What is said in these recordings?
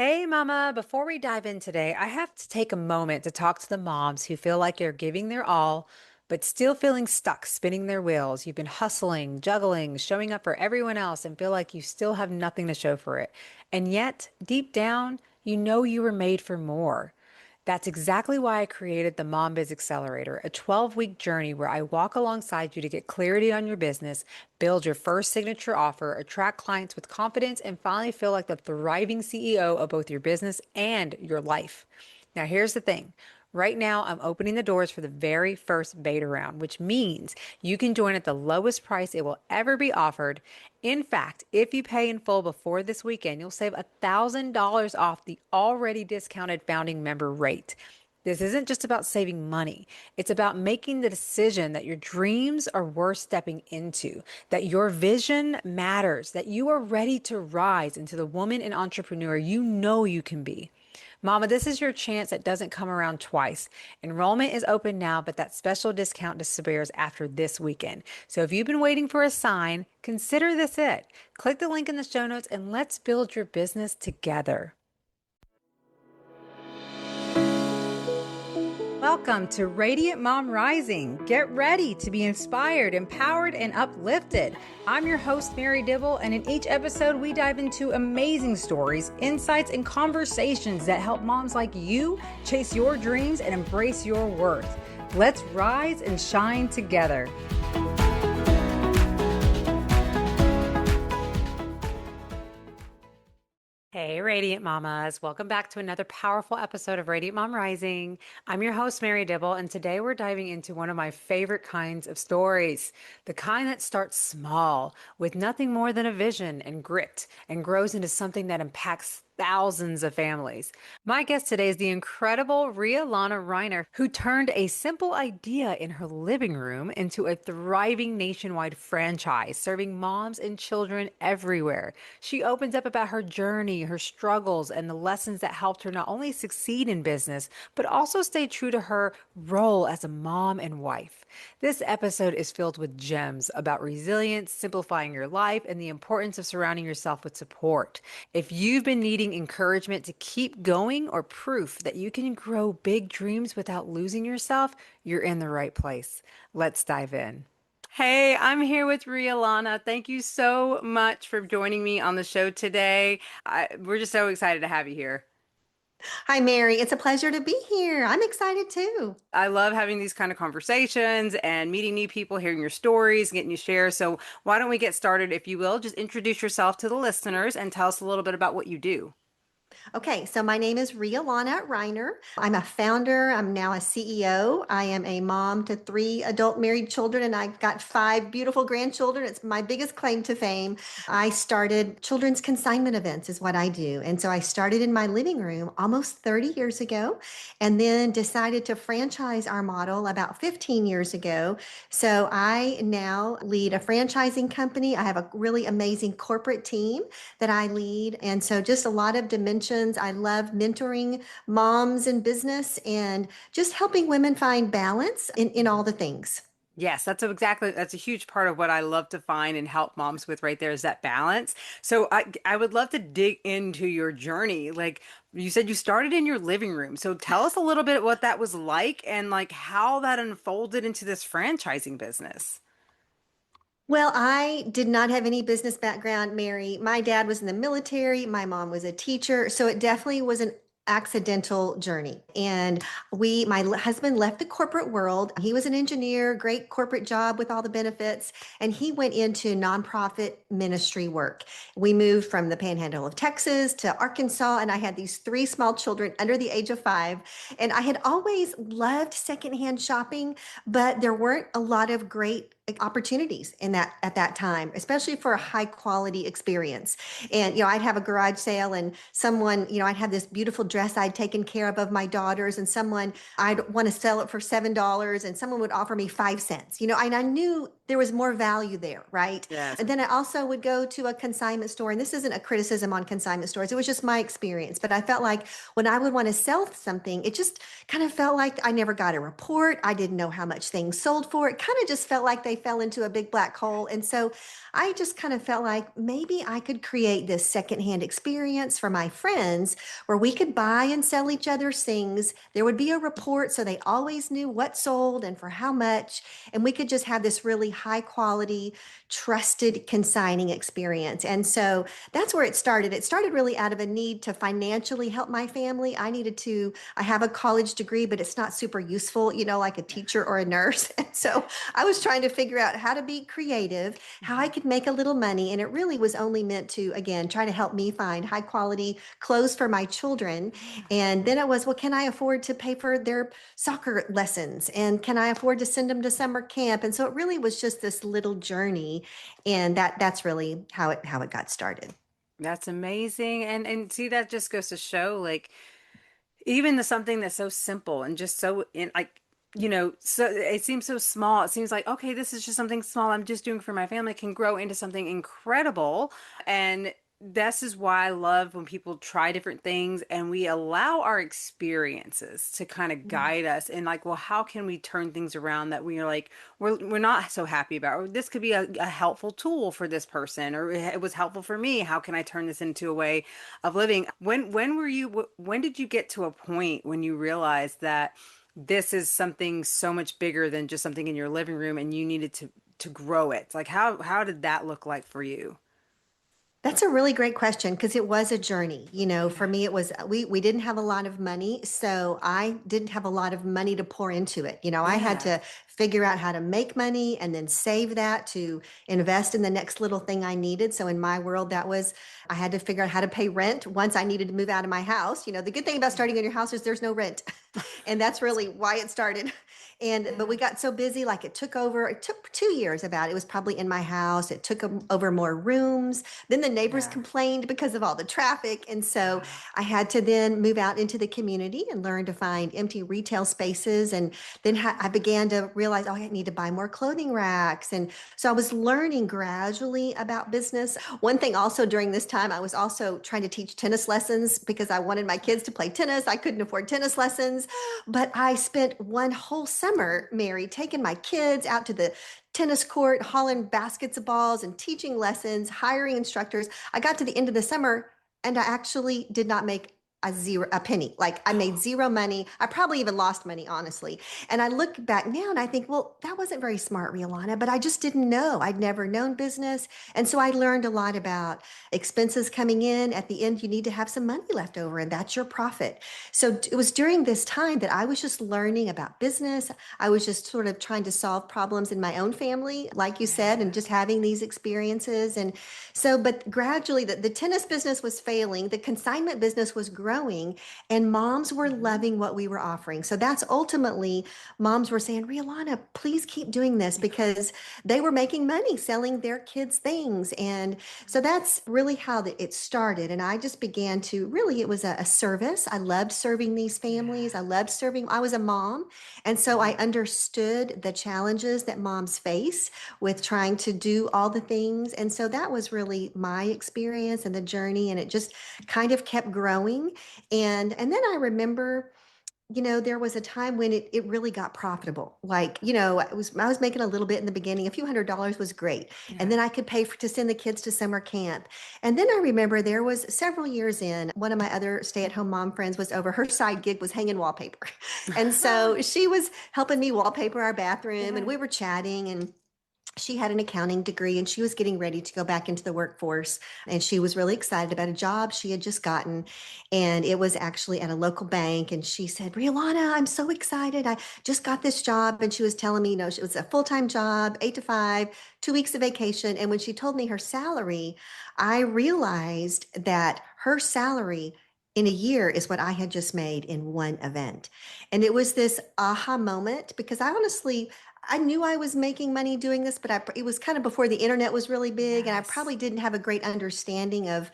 Hey, Mama. Before we dive in today, I have to take a moment to talk to the moms who feel like they're giving their all, but still feeling stuck spinning their wheels. You've been hustling, juggling, showing up for everyone else, and feel like you still have nothing to show for it. And yet, deep down, you know you were made for more. That's exactly why I created the Mom Biz Accelerator, a 12-week journey where I walk alongside you to get clarity on your business, build your first signature offer, attract clients with confidence, and finally feel like the thriving CEO of both your business and your life. Now, here's the thing. Right now, I'm opening the doors for the very first beta round, which means you can join at the lowest price it will ever be offered. In fact, if you pay in full before this weekend, you'll save $1,000 off the already discounted founding member rate. This isn't just about saving money. It's about making the decision that your dreams are worth stepping into, that your vision matters, that you are ready to rise into the woman and entrepreneur you know you can be. Mama, this is your chance that doesn't come around twice. Enrollment is open now, but that special discount disappears after this weekend. So if you've been waiting for a sign, consider this it. Click the link in the show notes and let's build your business together. Welcome to Radiant Mom Rising. Get ready to be inspired, empowered, and uplifted. I'm your host, Mary Dibble, and in each episode, we dive into amazing stories, insights, and conversations that help moms like you chase your dreams and embrace your worth. Let's rise and shine together. Hey, Radiant Mamas. Welcome back to another powerful episode of Radiant Mom Rising. I'm your host, Mary Dibble, and today we're diving into one of my favorite kinds of stories, the kind that starts small with nothing more than a vision and grit and grows into something that impacts thousands of families. My guest today is the incredible Rhea Lana Riner, who turned a simple idea in her living room into a thriving nationwide franchise, serving moms and children everywhere. She opens up about her journey, her struggles, and the lessons that helped her not only succeed in business, but also stay true to her role as a mom and wife. This episode is filled with gems about resilience, simplifying your life, and the importance of surrounding yourself with support. If you've been needing encouragement to keep going or proof that you can grow big dreams without losing yourself, you're in the right place. Let's dive in. Hey, I'm here with Rhea Lana. Thank you so much for joining me on the show today. We're just so excited to have you here. Hi, Mary. It's a pleasure to be here. I'm excited too. I love having these kind of conversations and meeting new people, hearing your stories, getting you share. So why don't we get started, if you will? Just introduce yourself to the listeners and tell us a little bit about what you do. Okay, so my name is Rhea Lana Riner. I'm a founder. I'm now a CEO. I am a mom to three adult married children, and I've got five beautiful grandchildren. It's my biggest claim to fame. I started children's consignment events, is what I do. And so I started in my living room almost 30 years ago, and then decided to franchise our model about 15 years ago. So I now lead a franchising company. I have a really amazing corporate team that I lead. And so just a lot of dimensions. I love mentoring moms in business and just helping women find balance in all the things. Yes, that's a huge part of what I love to find and help moms with right there is that balance. So I would love to dig into your journey. Like you said, you started in your living room. So tell us a little bit what that was like and like how that unfolded into this franchising business. Well, I did not have any business background, Mary. My dad was in the military, my mom was a teacher, so it definitely was an accidental journey. And my husband left the corporate world. He was an engineer, great corporate job with all the benefits, and he went into nonprofit ministry work. We moved from the panhandle of Texas to Arkansas, and I had these three small children under the age of 5. And I had always loved secondhand shopping, but there weren't a lot of great opportunities in that at that time, especially for a high quality experience. And I'd have a garage sale, and someone, I'd have this beautiful dress I'd taken care of my daughters, and someone I'd want to sell it for $7, and someone would offer me 5 cents. And I knew there was more value there, right? Yes. And then I also would go to a consignment store, and this isn't a criticism on consignment stores. It was just my experience. But I felt like when I would want to sell something, it just kind of felt like I never got a report. I didn't know how much things sold for. It kind of just felt like they fell into a big black hole. And so I just kind of felt like maybe I could create this secondhand experience for my friends where we could buy and sell each other's things. There would be a report so they always knew what sold and for how much. And we could just have this really high quality, trusted consigning experience. And so that's where it started. It started really out of a need to financially help my family. I have a college degree, but it's not super useful, like a teacher or a nurse. And so I was trying to figure out how to be creative, how I could make a little money. And it really was only meant to, again, try to help me find high quality clothes for my children. And then it was, well, can I afford to pay for their soccer lessons? And can I afford to send them to summer camp? And so it really was just this little journey. And that's really how it got started. That's amazing. And see, that just goes to show like even something that's so simple and just so in like so it seems so small. It seems like, okay, this is just something small I'm just doing for my family can grow into something incredible. And this is why I love when people try different things and we allow our experiences to kind of guide us and like, well, how can we turn things around that we are like we're not so happy about, or this could be a helpful tool for this person, or it was helpful for me. How can I turn this into a way of living? When did you get to a point when you realized that this is something so much bigger than just something in your living room and you needed to grow it? Like how did that look like for you? That's a really great question because it was a journey. For Yeah. me, it was we didn't have a lot of money, so I didn't have a lot of money to pour into it. I had Yeah. to figure out how to make money and then save that to invest in the next little thing I needed. So in my world, that was I had to figure out how to pay rent once I needed to move out of my house. The good thing about starting in your house is there's no rent. And that's really why it started. But we Yeah. got so busy, like it took 2 years about it. It was probably in my house. It took over more rooms. Then the neighbors Yeah. complained because of all the traffic. And so Yeah. I had to then move out into the community and learn to find empty retail spaces. And then I began to realize, oh, I need to buy more clothing racks. And so I was learning gradually about business. One thing also during this time, I was also trying to teach tennis lessons because I wanted my kids to play tennis. I couldn't afford tennis lessons. But I spent one whole summer, Mary, taking my kids out to the tennis court, hauling baskets of balls and teaching lessons, hiring instructors. I got to the end of the summer and I actually did not make a penny. Like I made zero money. I probably even lost money, honestly. And I look back now and I think, well, that wasn't very smart, Rhea Lana, but I just didn't know. I'd never known business. And so I learned a lot about expenses coming in. At the end, you need to have some money left over, and that's your profit. So it was during this time that I was just learning about business. I was just sort of trying to solve problems in my own family, like you said, and Yeah. just having these experiences. And so, but gradually the tennis business was failing, the consignment business was growing, and moms were Mhm. loving what we were offering. So that's ultimately moms were saying, Riolana, please keep doing this because they were making money selling their kids things. And so that's really how it started. And I just began to really, it was a service. I loved serving these families. Yeah. I was a mom. And so I Yeah. understood the challenges that moms face with trying to do all the things. And so that was really my experience and the journey. And it just kind of kept growing. And then I remember there was a time when it really got profitable. Like, I was making a little bit in the beginning. A few $100s was great. And Yeah. then I could pay to send the kids to summer camp. And then I remember there was several years in, one of my other stay-at-home mom friends was over. Her side gig was hanging wallpaper. And so she was helping me wallpaper our bathroom and Yeah. we were chatting and she had an accounting degree and she was getting ready to go back into the workforce and she was really excited about a job she had just gotten and it was actually at a local bank and she said, Riolana, I'm so excited, I just got this job. And she was telling me, it was a full-time job, 8 to 5, 2 weeks of vacation. And when she told me her salary, I realized that her salary in a year is what I had just made in one event. And it was this aha moment because I knew I was making money doing this, but it was kind of before the internet was really big, and I Yes. probably didn't have a great understanding of,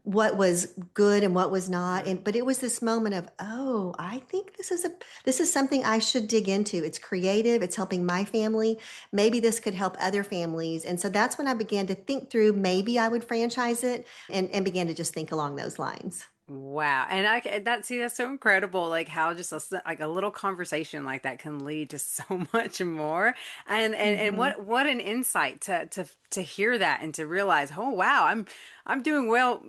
what was good and what was not. And but it was this moment of, oh, I think this is something I should dig into. It's creative, it's helping my family. Maybe this could help other families. And so that's when I began to think through maybe I would franchise it and began to just think along those lines. Wow. And that's so incredible, like how just like a little conversation like that can lead to so much more. And Mhm. what an insight to hear that and to realize, oh wow, I'm doing well,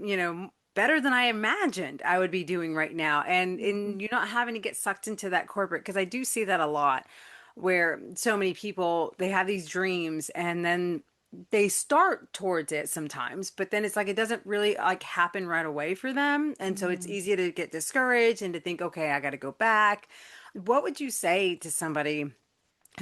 better than I imagined I would be doing right now. And you're not having to get sucked into that corporate, because I do see that a lot, where so many people, they have these dreams and then they start towards it sometimes, but then it's like it doesn't really like happen right away for them. And so it's Mhm. easy to get discouraged and to think, okay, I got to go back. What would you say to somebody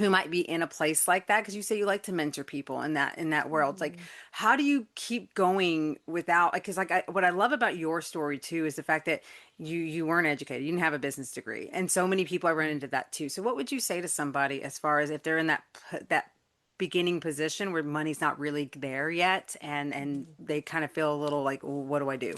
who might be in a place like that? Because you say you like to mentor people in that world. It's like, Mhm. how do you keep going without, because what I love about your story too is the fact that you weren't educated, you didn't have a business degree, and so many people I run into that too. So what would you say to somebody as far as if they're in that beginning position where money's not really there yet, and Mhm. they kind of feel a little like, well, what do I do?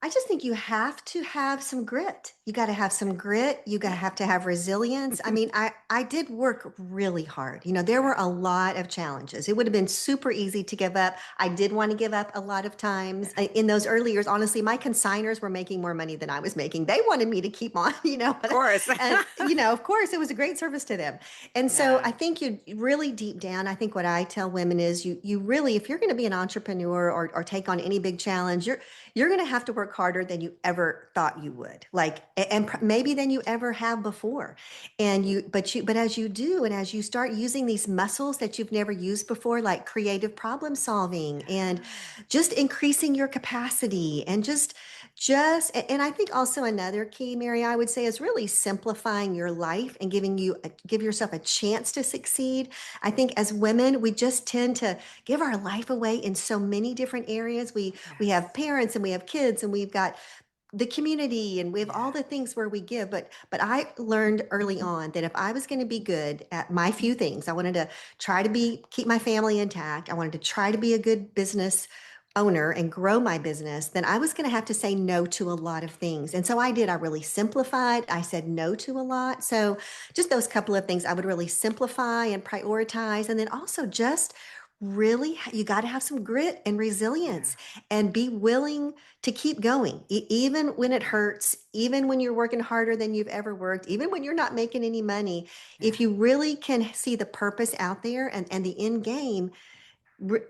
I just think you have to have some grit. You got to have some grit. You got to have resilience. I mean, I did work really hard. You know, there Yeah. were a lot of challenges. It would have been super easy to give up. I did want to give up a lot of times. In those early years, honestly, my consigners were making more money than I was making. They wanted me to keep on, Of course. and of course, it was a great service to them. And so Yeah. I think you really deep down, I think what I tell women is you really, if you're going to be an entrepreneur or take on any big challenge, you're going to have to work harder than you ever thought you would, like, and maybe than you ever have before. And but as you do, and as you start using these muscles that you've never used before, like creative problem solving and just increasing your capacity and and I think also another key, Mary, I would say, is really simplifying your life and give yourself a chance to succeed. I think as women, we just tend to give our life away in so many different areas. We have Yes. parents and we have kids and we've got the community and we have all Yeah. the things where we give, but I learned early on that if I was going to be good at my few things, I wanted to try to be keep my family intact, I wanted to try to be a good business owner and grow my business, then I was going to have to say no to a lot of things. And so I did. I really simplified. I said no to a lot. So just those couple of things I would really simplify and prioritize. And then also just really, you got to have some grit and Yeah. resilience and be willing to keep going, even when it hurts, even when you're working harder than you've ever worked, even when you're not making any money. Yeah. If you really can see the purpose out there and the end game,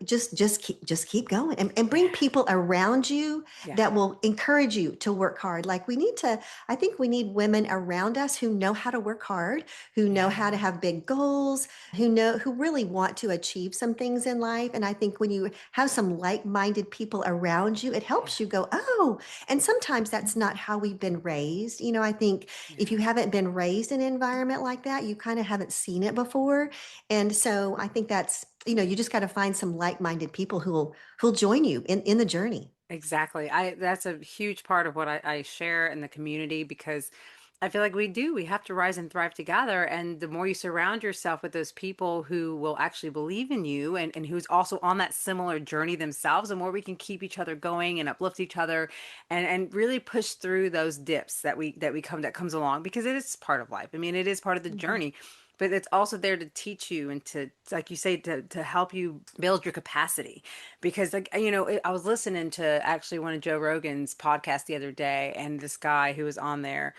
just keep going and bring Yeah. people around you Yeah. that will encourage you to work hard. Like I think we need women around us who know how to work hard, who know how to Yeah. have big goals, who really want to achieve some things in life. And I think when you have some like-minded people around you, it Yeah. helps you go, oh, and sometimes that's not how we've been raised. I think if you Yeah. haven't been raised in an environment like that, you kind of haven't seen it before. And so I think that's, you just got to find some like-minded people who'll join you in the journey. Exactly. That's a huge part of what I share in the community, because I feel like we have to rise and thrive together. And the more you surround yourself with those people who will actually believe in you, and who's also on that similar journey themselves, the more we can keep each other going and uplift each other, and really push through those dips that comes along, because it is part of life. I mean, it is part of the Mhm. journey. But it's also there to teach you and to, like you say, to help you build your capacity. Because like, I was listening to actually one of Joe Rogan's podcasts the other day, and this guy who was on there,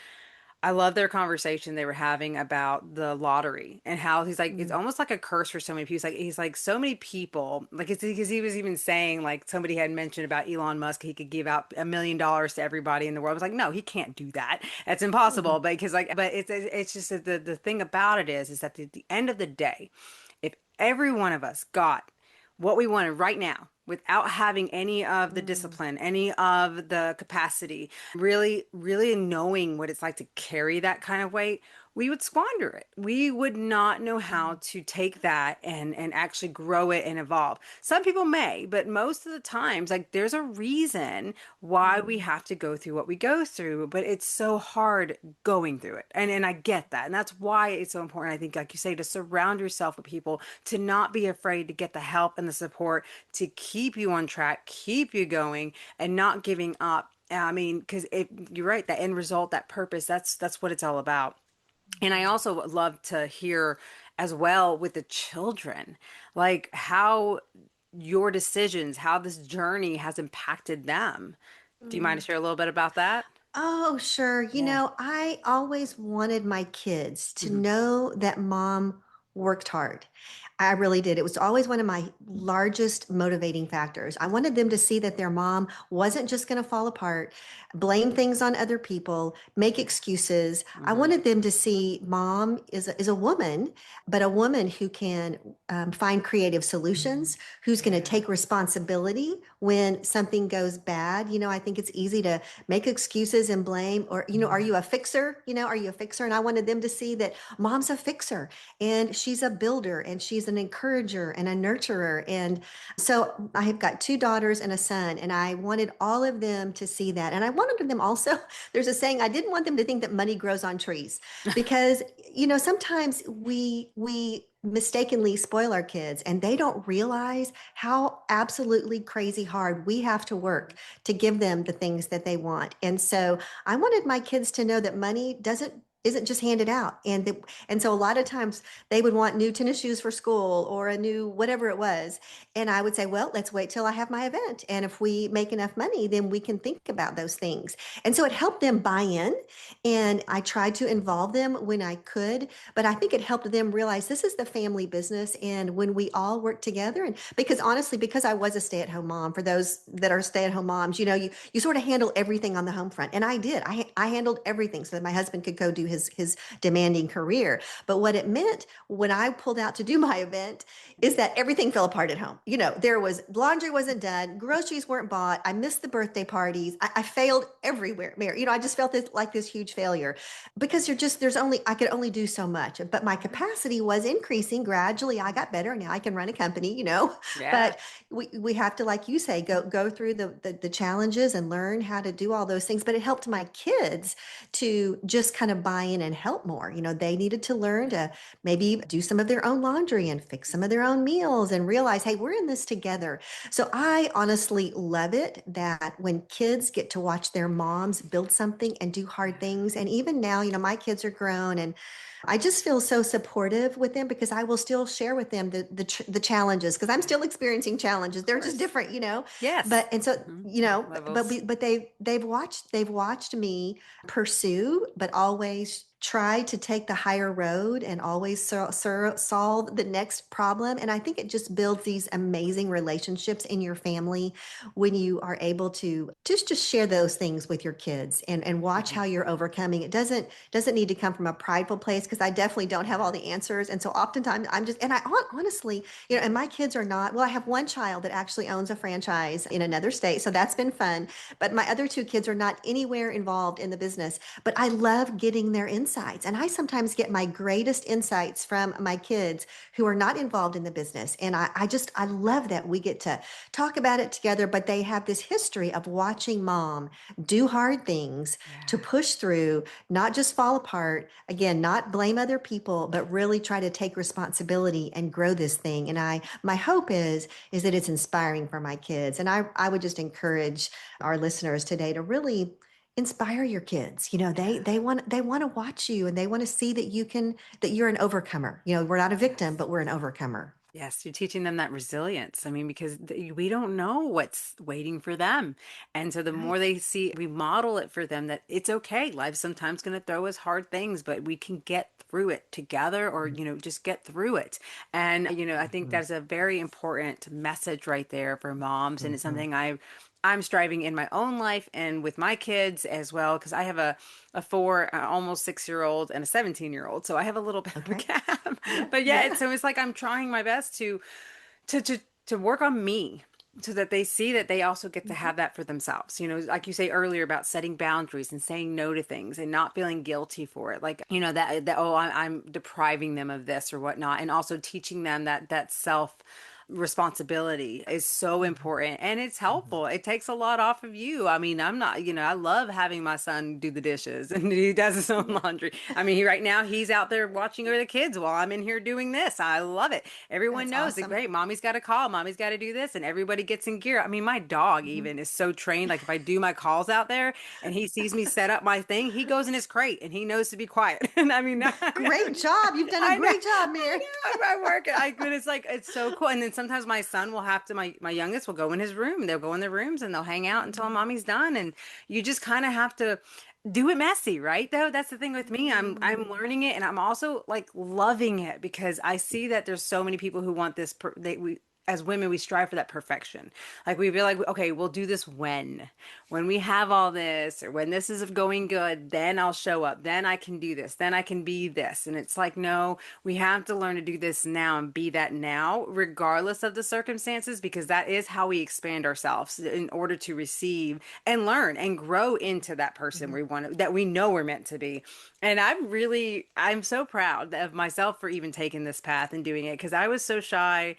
I love their conversation they were having about the lottery, and how he's like, it's Mm, almost like a curse for so many people. He's like so many people, like, it's because he was even saying, like, somebody had mentioned about Elon Musk, he could give out $1 million to everybody in the world. I was like, no, he can't do that. That's mhm, impossible. Because like, but it's just that the thing about it is that at the end of the day, if every one of us got what we wanted right now without having any of the mm, discipline, any of the capacity, really, really knowing what it's like to carry that kind of weight, we would squander it. We would not know how mm, to take that and actually grow it and evolve. Some people may, but most of the times, like, there's a reason why we mm, have to go through what we go through, but it's so hard going through it. And I get that. And that's why it's so important, I think, like you say, to surround yourself with people, to not be afraid to get the help and the support, to keep keep you on track, keep you going, and not giving up. I mean, because you're right, that end result, that purpose, that's what it's all about. And I also would love to hear as well with the children, like how your decisions, how this journey has impacted them. Do you mind to Mm. share a little bit about that? Oh, sure. Yeah. I always wanted my kids to Hmm. know that mom worked hard. I really did. It was always one of my largest motivating factors. I wanted them to see that their mom wasn't just going to fall apart, blame things on other people, make excuses. I Hmm. wanted them to see mom is a woman, but a woman who can find creative solutions, who's going to Yeah. take responsibility when something goes bad. I think it's easy to make excuses and blame, or, are you a fixer? Are you a fixer? And I wanted them to see that mom's a fixer and she's a builder and she's an encourager and a nurturer. And so I have got two daughters and a son, and I wanted all of them to see that. And I wanted them also, there's a saying, I didn't want them to think that money grows on trees, because, sometimes we mistakenly spoil our kids and they don't realize how absolutely crazy hard we have to work to give them the things that they want. And so I wanted my kids to know that money doesn't isn't just handed out. And so a lot of times they would want new tennis shoes for school or a new whatever it was. And I would say, well, let's wait till I have my event. And if we make enough money, then we can think about those things. And so it helped them buy in. And I tried to involve them when I could, but I think it helped them realize this is the family business. And when we all work together, and because honestly, because I was a stay-at-home mom, for those that are stay-at-home moms, you sort of handle everything on the home front. And I did. I handled everything so that my husband could go do his demanding career. But what it meant when I pulled out to do my event is that everything fell apart at home. There was laundry wasn't done, groceries weren't bought. I missed the birthday parties. I failed everywhere. I just felt this huge failure because I could only do so much. But my capacity was increasing gradually. I got better. Now I can run a company. Yeah. But we have to, like you say, go through the challenges and learn how to do all those things. But it helped my kids to just kind of buy in and help more. They needed to learn to maybe do some of their own laundry and fix some of their own meals and realize, hey, we're in this together. So I honestly love it that when kids get to watch their moms build something and do hard things. And even now, my kids are grown, and I just feel so supportive with them because I will still share with them the challenges, because I'm still experiencing challenges. Of They're just course. different. Yes. But and so Hmm. you know, Different but levels. but they've watched me pursue, but always try to take the higher road and always solve the next problem. And I think it just builds these amazing relationships in your family when you are able to just share those things with your kids and watch Hmm. how you're overcoming. It doesn't need to come from a prideful place, because I definitely don't have all the answers. And so oftentimes I'm just, and I honestly, and my kids are not, well, I have one child that actually owns a franchise in another state. So that's been fun. But my other two kids are not anywhere involved in the business. But I love getting their insights. And I sometimes get my greatest insights from my kids who are not involved in the business. And I love that we get to talk about it together, but they have this history of watching mom do hard things to Yeah. push through, not just fall apart, again, not blame other people, but really try to take responsibility and grow this thing. And my hope is that it's inspiring for my kids. And I would just encourage our listeners today to really inspire your kids. They want to watch you, and they want to see that you're an overcomer. We're not a victim, Yes. but we're an overcomer. Yes, you're teaching them that resilience. I mean, because we don't know what's waiting for them. And so the more Right. they see, we model it for them that it's okay. Life's sometimes going to throw us hard things, but we can get through it together or, just get through it. And, I think that's a very important message right there for moms. And it's Mhm. something I'm striving in my own life and with my kids as well, because I have a 4, almost 6-year old and a 17-year-old. So I have a little bit of a Okay. gap. Yeah. But yeah, Yeah. so it's like I'm trying my best to to to work on me so that they see that they also get to Mhm. have that for themselves. Like you say earlier about setting boundaries and saying no to things and not feeling guilty for it. Like, that oh, I'm depriving them of this or whatnot. And also teaching them that self responsibility is so Mhm. important and it's Mhm. helpful. It takes a lot off of you. I mean, I'm not, I love having my son do the dishes and he does his own Yeah, laundry. I mean, right now he's out there watching over the kids while I'm in here doing this. I love it. Everyone that's knows that, awesome. great, mommy's got to call, mommy's got to do this, and everybody gets in gear. I mean, my dog Mhm. even is so trained. Like if I do my calls out there and he sees me set up my thing, he goes in his crate and he knows to be quiet. And I mean, Great job. You've done a I know, great job, Mary. I work it. But it's like it's so cool. And then sometimes my son will have to. My youngest will go in his room. They'll go in their rooms and they'll hang out until Mhm. mommy's done. And you just kind of have to do it messy, right? Though that's the thing with me. I'm Mm. learning it, and I'm also like loving it because I see that there's so many people who want this. We as women, we strive for that perfection. Like we feel like, okay, we'll do this when we have all this or when this is going good, then I'll show up. Then I can do this. Then I can be this. And it's like, no, we have to learn to do this now and be that now, regardless of the circumstances, because that is how we expand ourselves in order to receive and learn and grow into that person Mhm. we want, that we know we're meant to be. And I'm so proud of myself for even taking this path and doing it because I was so shy.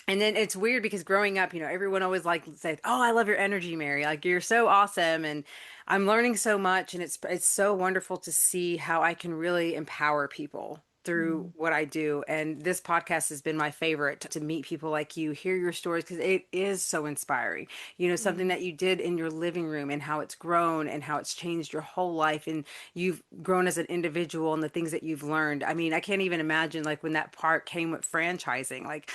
And then it's weird because growing up, everyone always like says, "Oh, I love your energy, Mary. Like you're so awesome." And I'm learning so much, and it's so wonderful to see how I can really empower people through Mm. what I do. And this podcast has been my favorite to meet people like you, hear your stories because it is so inspiring. Something Mm. that you did in your living room and how it's grown and how it's changed your whole life and you've grown as an individual and the things that you've learned. I mean, I can't even imagine like when that part came with franchising, like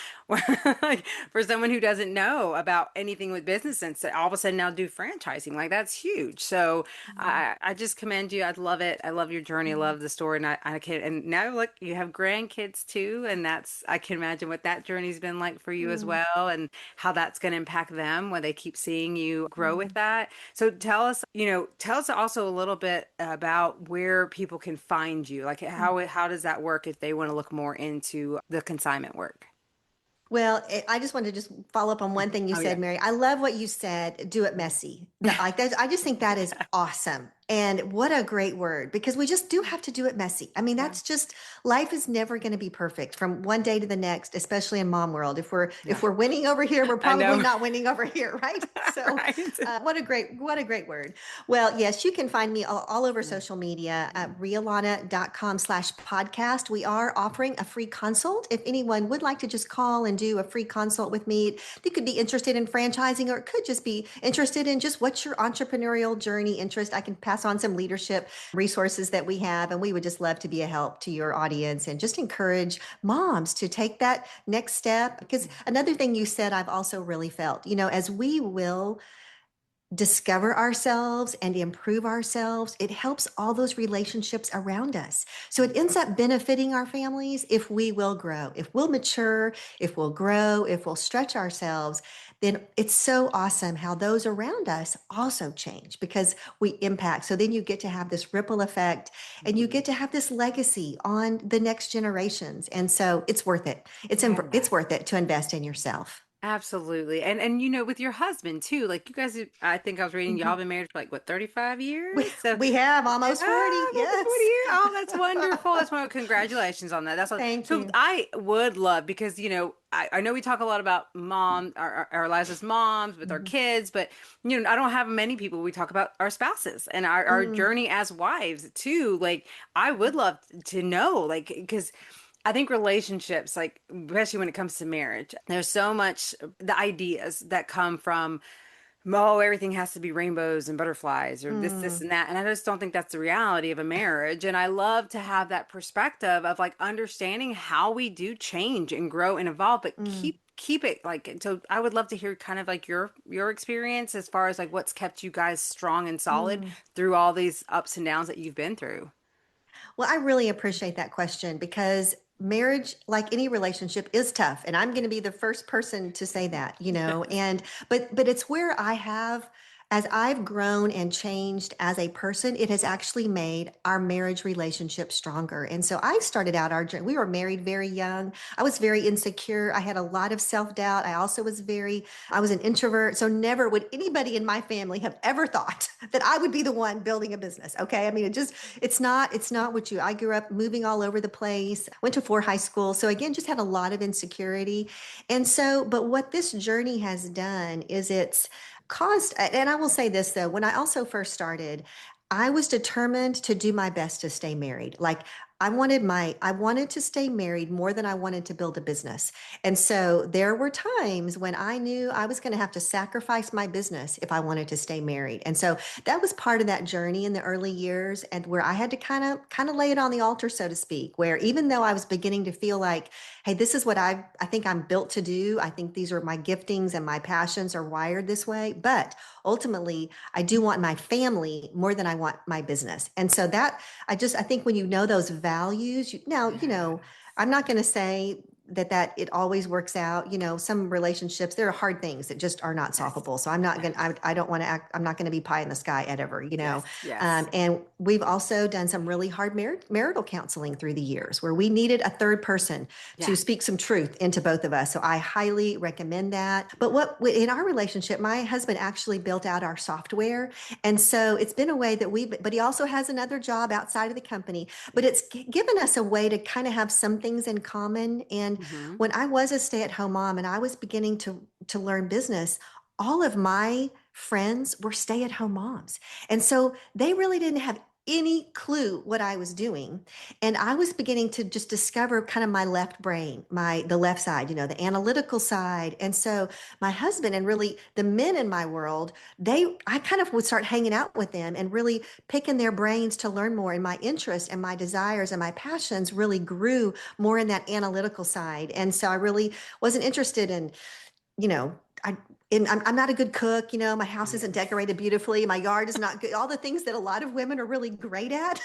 like for someone who doesn't know about anything with business sense, to all of a sudden now do franchising, like that's huge. So Mhm. I just commend you. I love it. I love your journey. I Mhm. love the story, and I can. And now look, you have grandkids too, and I can imagine what that journey's been like for you as Mm. well, and how that's going to impact them when they keep seeing you grow with Mm. that. So tell us also a little bit about where people can find you. Like Mm. how does that work if they want to look more into the consignment work? Well, I just wanted to just follow up on one thing you Oh yeah. said, Mary. I love what you said, do it messy. Like that, I just think that is awesome. And what a great word because we just do have to do it messy. I mean, Yeah. that's just life is never going to be perfect from one day to the next, especially in mom world. Yeah. If we're winning over here, we're I probably know. not winning over here, right? So, Right. what a great word. Well, yes, you can find me all over Mm. social media at realana.com/podcast. We are offering a free consult. If anyone would like to just call and do a free consult with me, they could be interested in franchising or it could just be interested in just what's your entrepreneurial journey interest. I can pass on some leadership resources that we have, and we would just love to be a help to your audience and just encourage moms to take that next step. Because another thing you said, I've also really felt, as we will discover ourselves and improve ourselves, it helps all those relationships around us. So it ends up benefiting our families if we will grow, if we'll mature, if we'll grow, if we'll stretch ourselves, then it's so awesome how those around us also change because we impact. So then you get to have this ripple effect and you Mhm. get to have this legacy on the next generations. And so it's worth it. Yeah. It's worth it to invest in yourself. Absolutely. And with your husband too, like you guys, I think I was reading y'all Mhm. been married for like what, 35 We, years? So we have yeah, almost 40. over 40 Yes. years. Oh, that's wonderful. That's wonderful. Congratulations on that. That's what, Thank so you. I would love because I know we talk a lot about our lives as moms with our Mhm. kids, but I don't have many people we talk about our spouses and our Mm, journey as wives too. Like I would love to know, like, because I think relationships, like especially when it comes to marriage, there's so much the ideas that come from, oh, everything has to be rainbows and butterflies or this, mm, and that. And I just don't think that's the reality of a marriage. And I love to have that perspective of like understanding how we do change and grow and evolve, but mm, keep it like so I would love to hear kind of like your experience as far as like what's kept you guys strong and solid mm. through all these ups and downs that you've been through. Well, I really appreciate that question because marriage, like any relationship, is tough. And I'm going to be the first person to say that, and but it's where I have as I've grown and changed as a person, it has actually made our marriage relationship stronger. And so I started out our journey. We were married very young. I was very insecure. I had a lot of self-doubt. I was an introvert. So never would anybody in my family have ever thought that I would be the one building a business. Okay. I mean, it's not what I grew up moving all over the place, went to 4 high schools. So again, just had a lot of insecurity. And so, but what this journey has done is it's caused, and I will say this though, when I also first started, I was determined to do my best to stay married. Like I wanted to stay married more than I wanted to build a business. And so there were times when I knew I was going to have to sacrifice my business if I wanted to stay married. And so that was part of that journey in the early years, and where I had to kind of lay it on the altar, so to speak, where even though I was beginning to feel like, hey, this is what I think I'm built to do. I think these are my giftings and my passions are wired this way. But ultimately, I do want my family more than I want my business. And so that I think when you know those values, Yes. I'm not going to say that it always works out. Some relationships, there are hard things that just are not Yes. solvable. So I'm not going Yes. I don't want to act, I'm not going to be pie in the sky at ever. Yes. Yes. And we've also done some really hard marital counseling through the years where we needed a third person Yeah. to speak some truth into both of us. So I highly recommend that. But in our relationship, my husband actually built out our software. And so it's been a way that but he also has another job outside of the company, but it's given us a way to kind of have some things in common. And Hmm. when I was a stay-at-home mom and I was beginning to learn business, all of my friends were stay-at-home moms. And so they really didn't have any clue what I was doing. And I was beginning to just discover kind of my left brain, the left side, the analytical side. And so my husband and really the men in my world, I kind of would start hanging out with them and really picking their brains to learn more. And my interests and my desires and my passions really grew more in that analytical side. And so I really wasn't interested in, you know, I I'm not a good cook. My house isn't Yes. decorated beautifully. My yard is not good. All the things that a lot of women are really great at.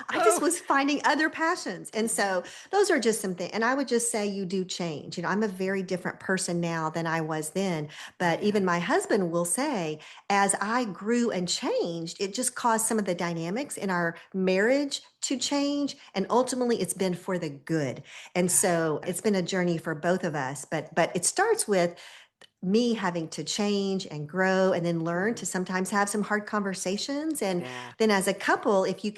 I just Oh, was finding other passions. And so those are just some things. And I would just say you do change. I'm a very different person now than I was then. But yeah. even my husband will say, as I grew and changed, it just caused some of the dynamics in our marriage to change. And ultimately, it's been for the good. And so Good. it's been a journey for both of us. But it starts with me having to change and grow and then learn to Mhm. sometimes have some hard conversations. And Yeah. then as a couple, if you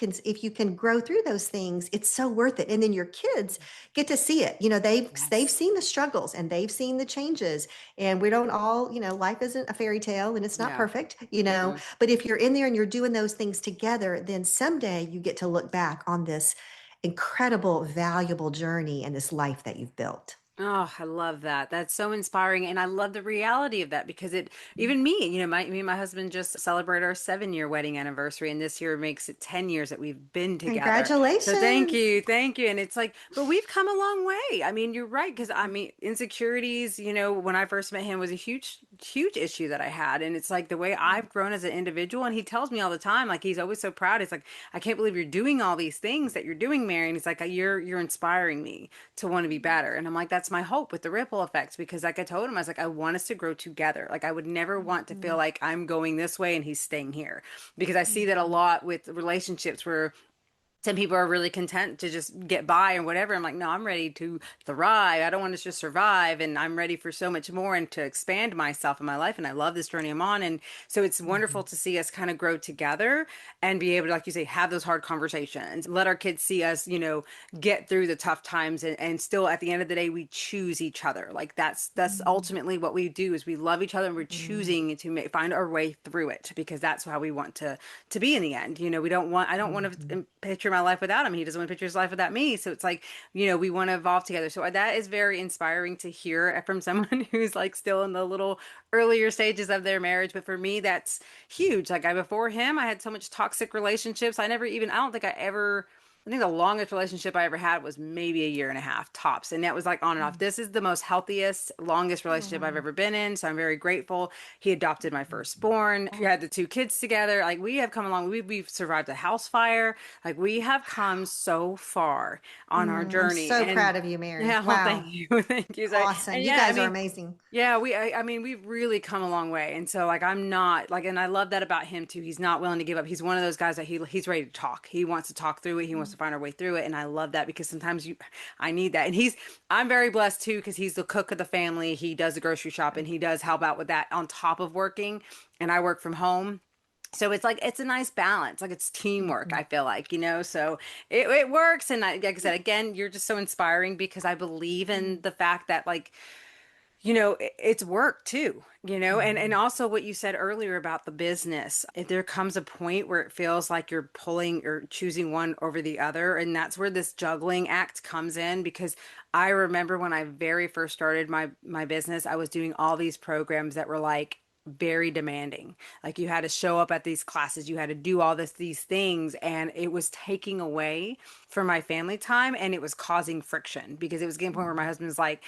can grow through those things, it's so worth it. And then your kids get to see it. They've Yes. seen the struggles and they've seen the changes. And we don't all, life isn't a fairy tale and it's not No. perfect. Mm-mm. But if you're in there and you're doing those things together, then someday you get to look back on this incredible, valuable journey and this life that you've built. Oh, I love that. That's so inspiring. And I love the reality of that because even me, me and my husband just celebrated our 7-year wedding anniversary. And this year makes it 10 years that we've been together. So thank Congratulations. you. Thank you. And it's like, but we've come a long way. I mean, you're right. Because I mean, insecurities, when I first met him was a huge, huge issue that I had. And it's like the way I've grown as an individual. And he tells me all the time, like, he's always so proud. He's like, I can't believe you're doing all these things that you're doing, Mary. And he's like, you're inspiring me to want to be better. And I'm like, that's my hope with the ripple effects because like I told him, I was like, I want us to grow together. Like I would never want to feel Mhm. like I'm going this way and he's staying here because I see that a Mhm. lot with relationships where some people are really content to just get by or whatever. I'm like, no, I'm ready to thrive. I don't want to just survive. And I'm ready for so much more and to expand myself in my life. And I love this journey I'm on. And so it's wonderful Mhm. to see us kind of grow together and be able to, like you say, have those hard conversations. Let our kids see us, get through the tough times and still at the end of the day, we choose each other. Like that's Mhm. ultimately what we do is we love each other and we're Mhm. choosing to find our way through it because that's how we want to be in the end. I don't want Mhm. to picture my life without him. He doesn't want to picture his life without me. So it's like, we want to evolve together. So that is very inspiring to hear from someone who's like still in the little earlier stages of their marriage. But for me, that's huge. Like before him, I had so much toxic relationships. I don't think I ever I think the longest relationship I ever had was maybe a year and a half tops. And that was like on and off. Mm. This is the most healthiest, longest relationship I've Oh. ever been in. So I'm very grateful. He adopted my firstborn. We had the two kids together. Like we have come along. We've survived a house fire. Like we have come so far on our I'm journey. so And proud of you, Mary. yeah, well, thank Wow. you. Thank you. So, Awesome. and You yeah, I guys are mean, amazing. yeah, I mean, we've really come a long way. And so like I'm not like, and I love that about him too. He's not willing to give up. He's one of those guys that he's ready to talk. He wants to talk through it. He wants to find our way through it. And I love that because sometimes I need that. And I'm very blessed too because he's the cook of the family. He does the grocery shop and he does help out with that on top of working. And I work from home. So it's like it's a nice balance. Like it's teamwork, Mhm. I feel like, so it works. And like I said, again, you're just so inspiring because I believe in the fact that like it's work too, and Mhm. also what you said earlier about the business. If there comes a point where it feels like you're pulling or choosing one over the other, and that's where this juggling act comes in because I remember when I very first started my business, I was doing all these programs that were like very demanding. Like you had to show up at these classes, you had to do all these things, and it was taking away from my family time and it was causing friction because it was getting to a point where my Mhm. husband was like,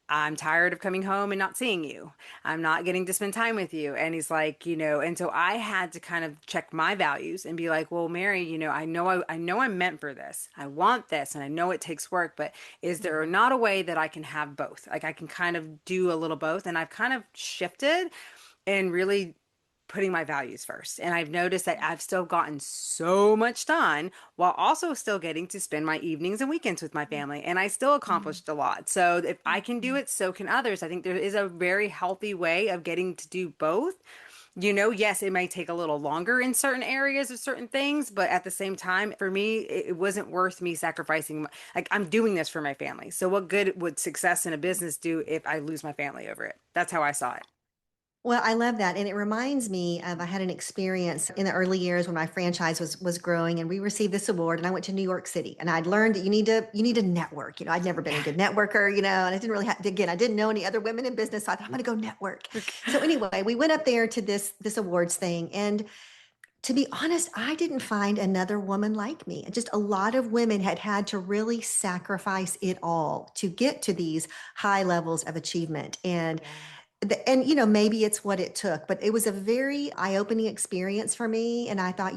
I'm tired of coming home and not seeing you. I'm not getting to spend time with you. And he's like, and so I had to kind of check my values and be like, well, Mary, I know I'm meant for this. I want this and I know it takes work, but is there not a way that I can have both? Like I can kind of do a little both. And I've kind of shifted and really putting my values first. And I've noticed that I've still gotten so much done while also still getting to spend my evenings and weekends with my family. And I still Mhm. accomplished a lot. So if I can do Mhm. it, so can others. I think there is a very healthy way of getting to do both. Yes, it may take a little longer in certain areas of certain things, but at the same time, for me, it wasn't worth me sacrificing. Like, I'm doing this for my family. So, what good would success in a business do if I lose my family over it? That's how I saw it. Well, I love that, and it reminds me of I had an experience in the early years when my franchise was growing, and we received this award. And I went to New York City, and I'd learned that you need to network. I'd never been a Yeah. good networker, and I didn't really have, again, I didn't know any other women in business, so I thought I'm going to go network. So anyway, we went up there to this awards thing, and to be honest, I didn't find another woman like me. Just a lot of women had had to really sacrifice it all to get to these high levels of achievement, Yeah. and maybe it's what it took, but it was a very eye-opening experience for me. And I thought,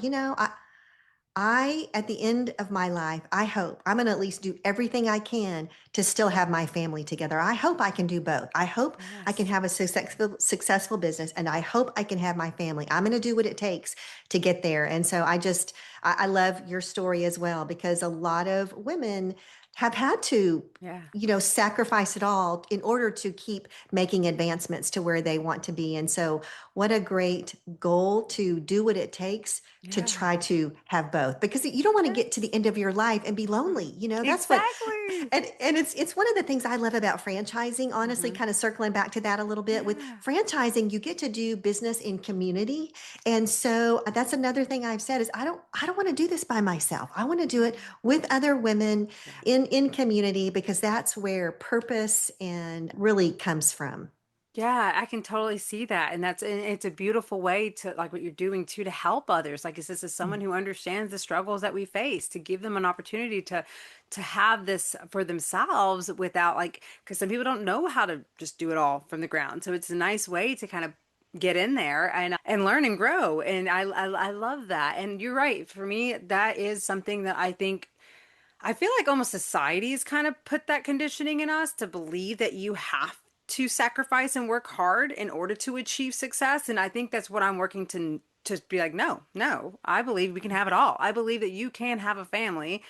I at the end of my life, I hope I'm going to at least do everything I can to still have my family together. I hope I can do both. I hope I can Yes. have a successful business, and I hope I can have my family. I'm going to do what it takes to get there. And so I love your story as well, because a lot of women have had to Yeah. sacrifice it all in order to keep making advancements to where they want to be. And so what a great goal to do what it takes to Yeah. try to have both, because you don't want to get to Yes. the end of your life and be lonely. That's what, Exactly. and it's one of the things I love about franchising, honestly, Hmm. kind of circling back to that a little bit. With Yeah. franchising, you get to do business in community. And so that's another thing I've said is I don't want to do this by myself. I want to do it No. with other women Yeah. in community, because that's where purpose and really comes from. Yeah, I can totally see that. And it's a beautiful way to like what you're doing too to help others. Like this is someone who understands the struggles that we face, to give them an opportunity to have this for themselves without like because some people don't know how to just do it all from the ground. So it's a nice way to kind of get in there and learn and grow. And I love that. And you're right. For me, that is something that I feel like almost society's kind of put that conditioning in us to believe that you have to sacrifice and work hard in order to achieve success. And I think that's what I'm working to be like, no, no, I believe we can have it all. I believe that you can have a family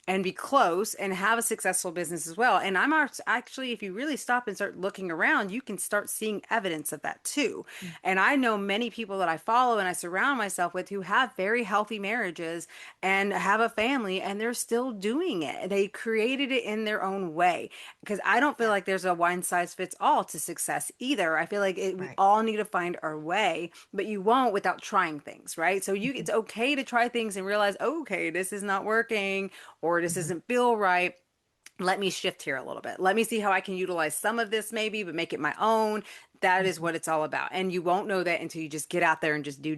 and be close and have a successful business as well. And actually, if you really stop and start looking around, you can start seeing evidence of that too. And I know many people that I follow and I surround myself with who have very healthy marriages and have a family and they're still doing it. They created it in their own way. Because I don't feel Yeah, like there's a one size fits all to success either. I feel like we right. all need to find our way, but you won't without trying things, right? So it's okay to try things and realize, okay, this is not working or this Mhm. doesn't feel right. Let me shift here a little bit. Let me see how I can utilize some of this maybe, but make it my own. That is Mhm. what it's all about. And you won't know that until you just get out there and just do.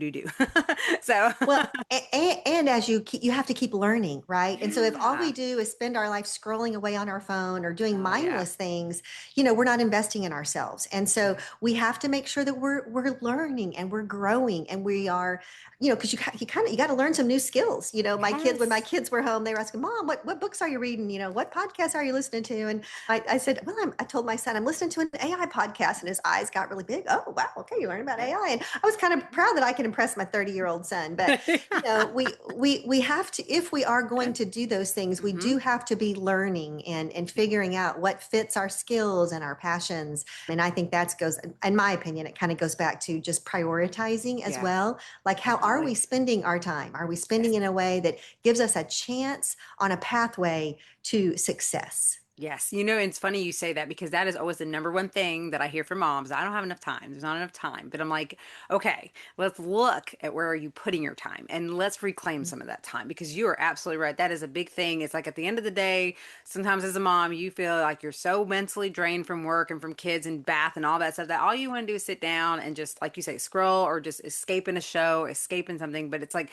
So, Well, and as you have to keep learning, right? And so if all we yeah. do is spend our life scrolling away on our phone or doing Oh, yeah. mindless things, we're not investing in ourselves. And so we have to make sure that we're learning and we're growing and we are, because you got to learn some new skills. My kids when my Yes. kids were home, they were asking, "Mom, what books are you reading? What podcasts are you listening to?" And I said, "Well, I told my son I'm listening to an AI podcast," and his eyes got really big. Oh, wow, okay, you learn about Yeah. AI, and I was kind of proud that I could impress my 30-year-old son, but we have to, if we are going to do those things, we Hmm. do have to be learning and figuring out what fits our skills and our passions. And I think that goes, in my opinion, it kind of goes back to just prioritizing as Yeah, well. Like, how are we definitely. spending our time? Are we Yes. spending in a way that gives us a chance on a pathway to success? Yes. It's funny you say that because that is always the number one thing that I hear from moms. I don't have enough time. There's not enough time. But I'm like, okay, let's look at where are you putting your time and let's reclaim some of that time because you are absolutely right. That is a big thing. It's like at the end of the day, sometimes as a mom, you feel like you're so mentally drained from work and from kids and bath and all that stuff that all you want to do is sit down and just, like you say, scroll or just escape in a show, escape in something. But it's like,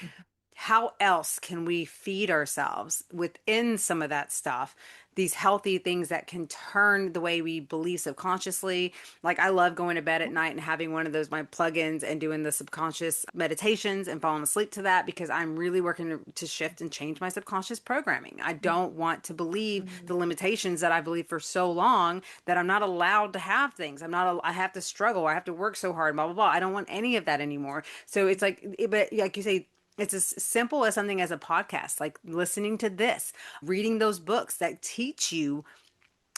how else can we feed ourselves within some of that stuff? These healthy things that can turn the way we believe subconsciously. Like I love going to bed at night and having one of those my plugins and doing the subconscious meditations and falling asleep to that because I'm really working to shift and change my subconscious programming. I don't want to believe the limitations that I believe for so long that I'm not allowed to have things. I have to struggle. I have to work so hard, blah, blah, blah. I don't want any of that anymore. So it's like, but like you say, it's as simple as something as a podcast, like listening to this, reading those books that teach you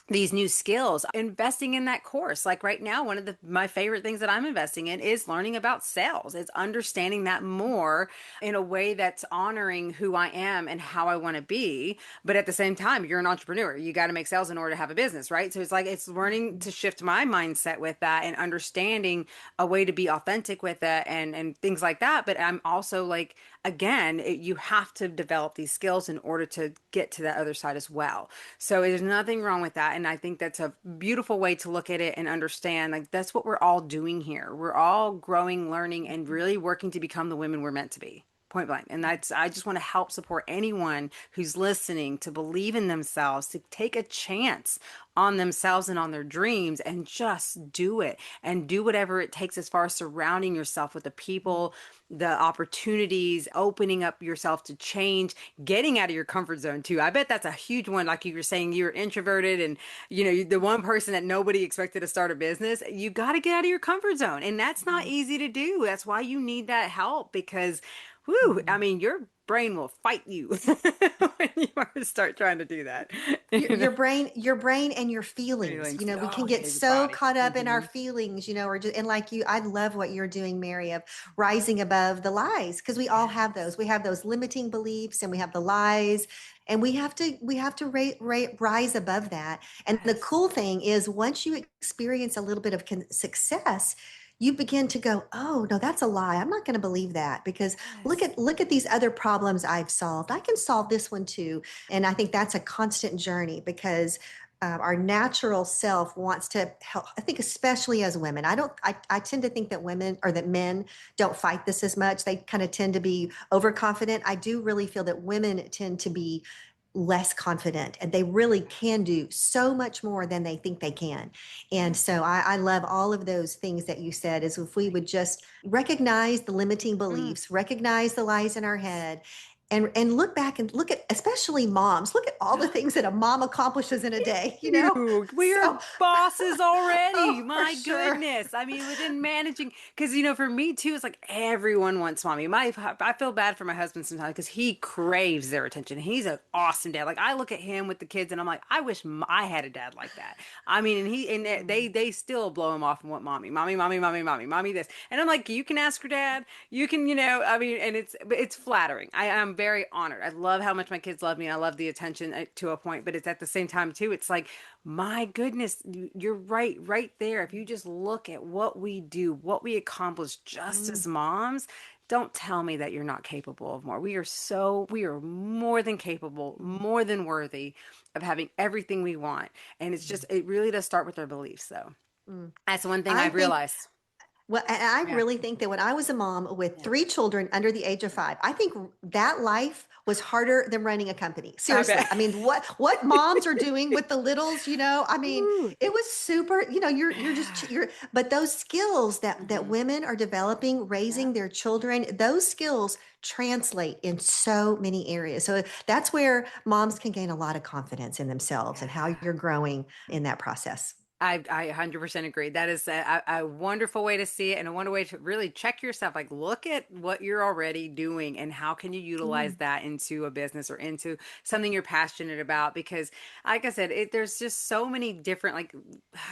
these new skills, investing in that course. Like right now, one of my favorite things that I'm investing in is learning about sales. It's understanding that more in a way that's honoring who I am and how I want to be. But at the same time, you're an entrepreneur. You got to make sales in order to have a business, right? So it's like it's learning to shift my mindset with that and understanding a way to be authentic with it and things like that. But I'm also like, again, you have to develop these skills in order to get to that other side as well. So there's nothing wrong with that. And I think that's a beautiful way to look at it and understand like that's what we're all doing here. We're all growing, learning, and really working to become the women we're meant to be. Point blank. And I just want to help support anyone who's listening to believe in themselves, to take a chance on themselves and on their dreams and just do it and do whatever it takes as far as surrounding yourself with the people, the opportunities, opening up yourself to change, getting out of your comfort zone too. I bet that's a huge one. Like you were saying, you're introverted and the one person that nobody expected to start a business. You got to get out of your comfort zone. And that's not easy to do. That's why you need that help because whew, I mean, your brain will fight you when you start trying to do that. your, You know, your brain your brain and your feelings, feelings. we Oh, can yeah, get your so body. caught up in our Hmm. feelings, or just, and like you, I love what you're doing, Mary, of rising above the lies, because we all have Yes. those. We have those limiting beliefs and we have the lies, and we have to rise above that. And the Yes. cool thing is, once you experience a little bit of success, you begin to go, oh no, that's a lie. I'm not going to believe that, because look Yes. at look at these other problems I've solved. I can solve this one too. And I think that's a constant journey, because our natural self wants to help. I think, especially as women, I tend to think that women, or that men, don't fight this as much. They kind of tend to be overconfident. I do really feel that women tend to be less confident, and they really can do so much more than they think they can. And Yes. so I love all of those things that you said, is if we would just recognize the limiting Mm. beliefs, recognize the lies in our head, and look back and look at, especially moms, look at all the things that a mom accomplishes in a day, You. We are so bosses already. oh, for My sure. goodness. I mean, within managing, because for me too, it's like everyone wants mommy. I feel bad for my husband sometimes because he craves their attention. He's an awesome dad. Like I look at him with the kids, and I'm like, I wish I had a dad like that. I mean, they still blow him off and want mommy, mommy, mommy, mommy, mommy, mommy this, and I'm like, you can ask your dad. You can, I mean, and it's flattering. I'm very honored. I love how much my kids love me. I love the attention to a point, but it's at the same time too. It's like, my goodness, you're right there. If you just look at what we do, what we accomplish just Mm, as moms, don't tell me that you're not capable of more. We are more than capable, more than worthy of having everything we want. And it really does start with our beliefs, though. Mm. That's one thing I I've think realized. Well, and I Yeah. really think that when I was a mom with Yeah. 3 children under the age of 5, I think that life was harder than running a company. I bet. Seriously. I mean, what moms are doing with the littles, I mean, Woo. it was super, you're Yeah. just but those skills that Hmm. women are developing Yeah. raising their children, those skills translate in so many areas. So that's where moms can gain a lot of confidence in themselves and how Yeah. you're growing in that process. I 100% agree. That is a wonderful way to see it and a wonderful way to really check yourself. Like, look at what you're already doing and how can you utilize Mm. that into a business or into something you're passionate about? Because, like I said, there's just so many different, like,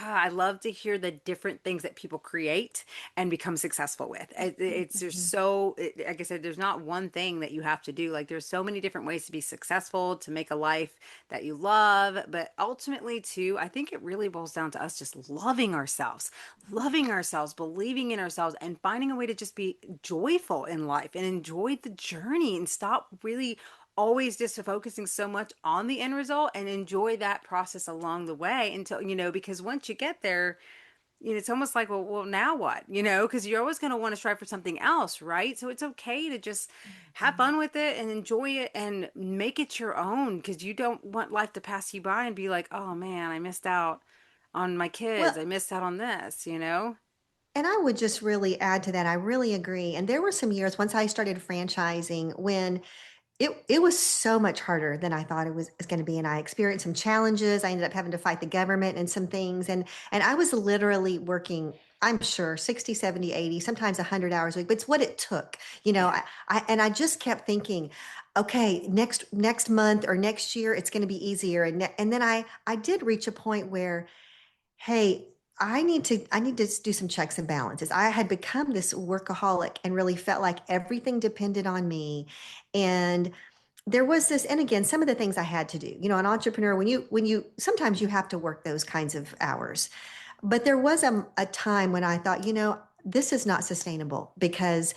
I love to hear the different things that people create and become successful with. It's just Mhm. so, like I said, there's not one thing that you have to do. Like, there's so many different ways to be successful, to make a life that you love. But ultimately, too, I think it really boils down to us just loving ourselves, believing in ourselves, and finding a way to just be joyful in life and enjoy the journey and stop really always just focusing so much on the end result and enjoy that process along the way until, because once you get there, it's almost like, well, now what? Because you're always going to want to strive for something else, right? So it's okay to just have Mhm. fun with it and enjoy it and make it your own because you don't want life to pass you by and be like, oh man, I missed out on my kids. Well, I missed out on this. and I would just really add to that. I really agree. And there were some years once I started franchising when it was so much harder than I thought it was going to be. And I experienced some challenges. I ended up having to fight the government and some things. And I was literally working, I'm sure 60, 70, 80, sometimes 100 hours a week, but it's what it took. Yeah. And I just kept thinking, okay, next month or next year, it's going to be easier. And then I did reach a point where, hey, I need to do some checks and balances. I had become this workaholic and really felt like everything depended on me. And there was this, and again, some of the things I had to do. An entrepreneur, when you sometimes you have to work those kinds of hours. But there was a time when I thought, this is not sustainable because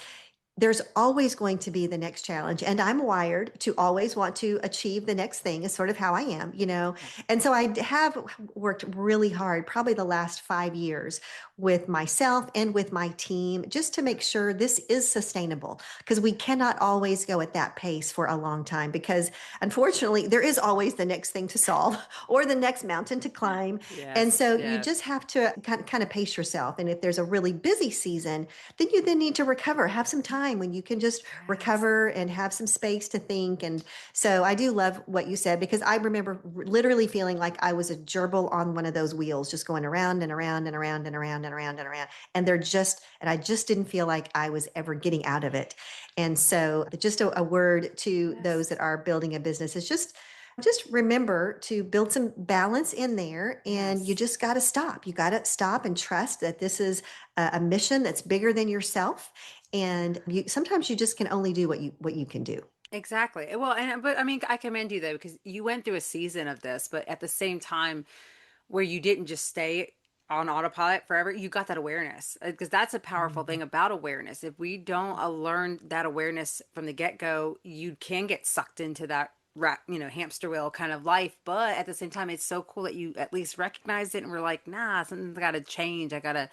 there's always going to be the next challenge. And I'm wired to always want to achieve the next thing, is sort of how I am. Yeah. And so I have worked really hard, probably the last 5 years, with myself and with my team, just to make sure this is sustainable because we cannot always go at that pace for a long time because unfortunately there is always the next thing to solve or the next mountain to climb. And Yes. so you Yes. just have to kind of pace yourself. And if there's a really busy season, then you then need to recover, have some time when you can just Yes. recover and have some space to think. And so I do love what you said because I remember literally feeling like I was a gerbil on one of those wheels, just going around and around and around and around and around and around. And I just didn't feel like I was ever getting out of it. And so just a word to Yes. those that are building a business is just remember to build some balance in there, and you Yes. just got to stop. You got to stop and trust that this is a mission that's bigger than yourself, and sometimes you just can only do what you can do. Exactly. Well, but I mean, I commend you though because you went through a season of this, but at the same time, where you didn't just stay on autopilot forever, you got that awareness because that's a powerful thing Mhm. about awareness. If we don't learn that awareness from the get-go, you can get sucked into that hamster wheel kind of life. But at the same time, it's so cool that you at least recognize it and we're like, nah, something's got to change. I got to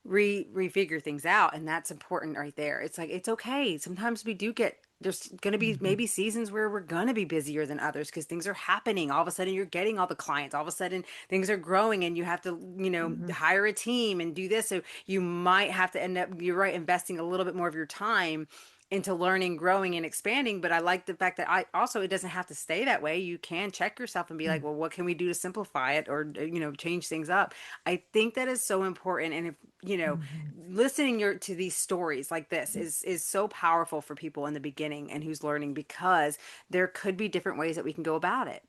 refigure things out, and that's important right there. It's like it's okay. Sometimes we do get there's going to be Mhm. maybe seasons where we're going to be busier than others because things are happening. All of a sudden you're getting all the clients. All of a sudden things are growing and you have to, Mhm. hire a team and do this. So you might have to end up, you're right, investing a little bit more of your time into learning, growing, and expanding. But I like the fact that it doesn't have to stay that way. You can check yourself and be like, well, what can we do to simplify it or, change things up? I think that is so important. And if, Mhm. listening to these stories like this is so powerful for people in the beginning and who's learning because there could be different ways that we can go about it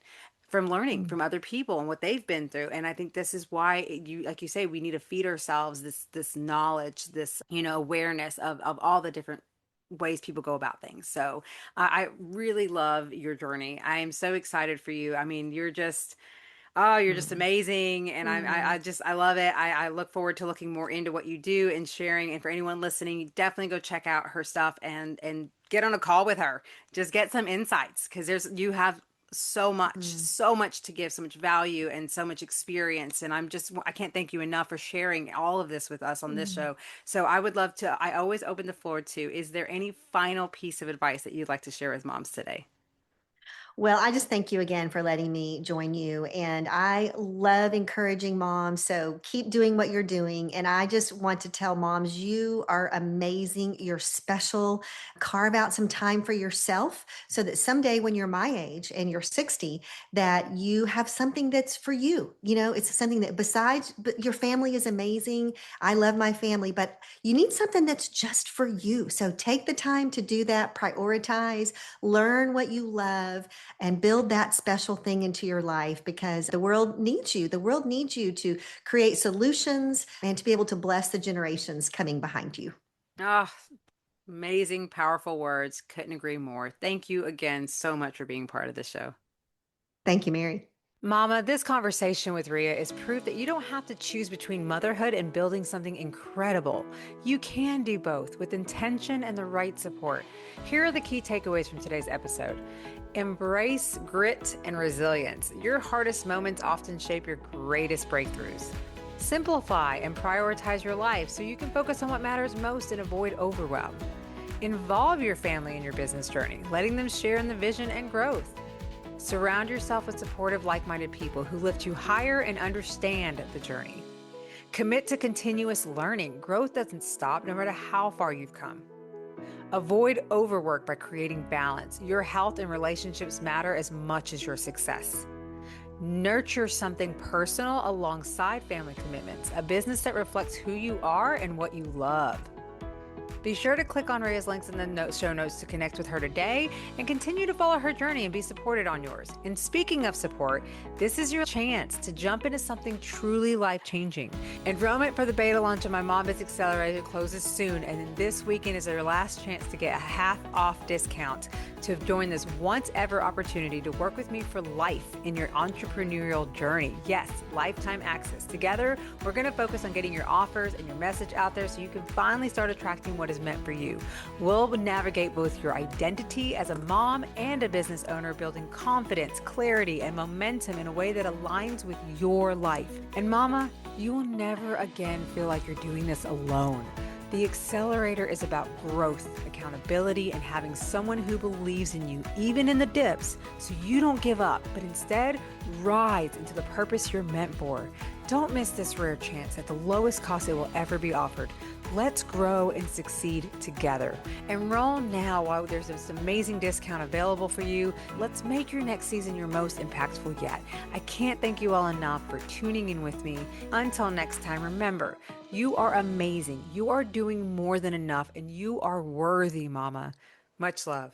from learning Mhm. from other people and what they've been through. And I think this is why like you say, we need to feed ourselves this knowledge, this, awareness of all the different ways people go about things. So I really love your journey. I am so excited for you. I mean, you're just Mhm. amazing. And Mhm. I love it. I look forward to looking more into what you do and sharing. And for anyone listening, you definitely go check out her stuff and get on a call with her. Just get some insights because you have Mm. so much to give, so much value and so much experience. And I can't thank you enough for sharing all of this with us on this Mm. show. So I would love to, I always open the floor to, is there any final piece of advice that you'd like to share with moms today? Well, I just thank you again for letting me join you. And I love encouraging moms. So keep doing what you're doing. And I just want to tell moms, you are amazing. You're special. Carve out some time for yourself so that someday when you're my age and you're 60, that you have something that's for you. You know, it's something that besides, but your family is amazing. I love my family, but you need something that's just for you. So take the time to do that, prioritize, learn what you love and build that special thing into your life because the world needs you. The world needs you to create solutions and to be able to bless the generations coming behind you. Ah, amazing, powerful words. Couldn't agree more. Thank you again so much for being part of the show. Thank you, Mary. Mama, this conversation with Rhea is proof that you don't have to choose between motherhood and building something incredible. You can do both with intention and the right support. Here are the key takeaways from today's episode. Embrace grit and resilience. Your hardest moments often shape your greatest breakthroughs. Simplify and prioritize your life so you can focus on what matters most and avoid overwhelm. Involve your family in your business journey, letting them share in the vision and growth. Surround yourself with supportive, like-minded people who lift you higher and understand the journey. Commit to continuous learning. Growth doesn't stop no matter how far you've come. Avoid overwork by creating balance. Your health and relationships matter as much as your success. Nurture something personal alongside family commitments, a business that reflects who you are and what you love. Be sure to click on Rhea's links in the show notes to connect with her today and continue to follow her journey and be supported on yours. And speaking of support, this is your chance to jump into something truly life-changing. Enrollment for the beta launch of my Mom Biz Accelerator closes soon, and this weekend is your last chance to get a half-off discount to join this once-ever opportunity to work with me for life in your entrepreneurial journey. Yes, lifetime access. Together, we're going to focus on getting your offers and your message out there so you can finally start attracting what is meant for you. We'll navigate both your identity as a mom and a business owner, building confidence, clarity, and momentum in a way that aligns with your life. And mama, you will never again feel like you're doing this alone. The accelerator is about growth, accountability, and having someone who believes in you, even in the dips, so you don't give up, but instead rise into the purpose you're meant for. Don't miss this rare chance at the lowest cost it will ever be offered. Let's grow and succeed together. Enroll now while there's this amazing discount available for you. Let's make your next season your most impactful yet. I can't thank you all enough for tuning in with me. Until next time, remember, you are amazing. You are doing more than enough, and you are worthy, mama. Much love.